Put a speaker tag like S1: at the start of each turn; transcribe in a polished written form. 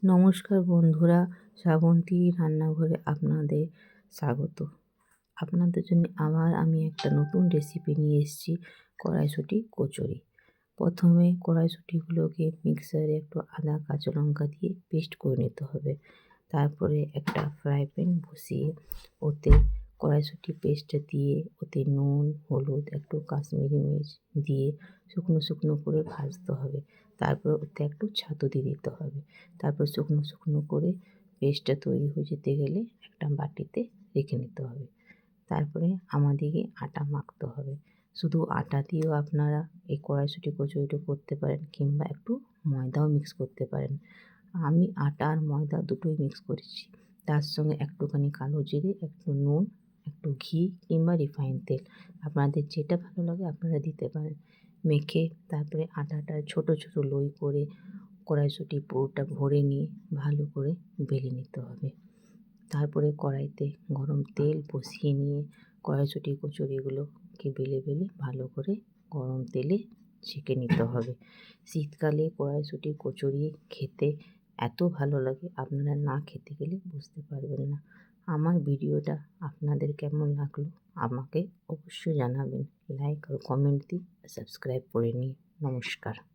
S1: নমস্কার বন্ধুরা, শ্রাবন্তী রান্নাঘরে আপনাদের স্বাগত। আপনাদের জন্য আবার আমি একটা নতুন রেসিপি নিয়ে এসেছি, কড়াইশুঁটি কচুরি। প্রথমে কড়াইশুঁটিগুলোকে মিক্সারে একটু আদা কাঁচা লঙ্কা দিয়ে পেস্ট করে নিতে হবে। তারপরে একটা ফ্রাই প্যান বসিয়ে ওতে কড়াইশুঁটি পেস্টটা দিয়ে ওতে নুন, হলুদ, একটু কাশ্মীরি মির্চ দিয়ে শুকনো শুকনো করে ভাজতে হবে। তারপর ওতে একটু ছাতু দিয়ে দিতে হবে। তারপর শুকনো শুকনো করে পেস্টটা তৈরি হয়ে যেতে গেলে একটা বাটিতে রেখে নিতে হবে। তারপরে আমাদেরকে আটা মাখতে হবে। শুধু আটা দিয়েও আপনারা এই কড়াইশুঁটি কচুরিটা করতে পারেন, কিংবা একটু ময়দাও মিক্স করতে পারেন। আমি আটা আর ময়দা দুটোই মিক্স করেছি। তার সঙ্গে একটুখানি কালো জিরে, একটু নুন, একটু ঘি কিংবা রিফাইন তেল, আপনাদের যেটা ভালো লাগে আপনারা দিতে পারেন। মেখে তারপরে আটাটা ছোট ছোট লই করে কড়াইশুঁটি পুরোটা ভরে নিয়ে ভালো করে বেলে নিতে হবে। তারপরে কড়াইতে গরম তেল বসিয়ে নিয়ে কড়াইশুঁটি কচুরিগুলোকে বেলে বেলে ভালো করে গরম তেলে ছেঁকে নিতে হবে। শীতকালে কড়াইশুঁটি কচুরি খেতে এত ভালো লাগে, আপনারা না খেতে গেলে বুঝতে পারবেন না। আমার ভিডিওটা আপনাদের কেমন লাগলো আমাকে অবশ্যই জানাবেন। লাইক আর কমেন্ট দিয়ে সাবস্ক্রাইব করে নিন। নমস্কার।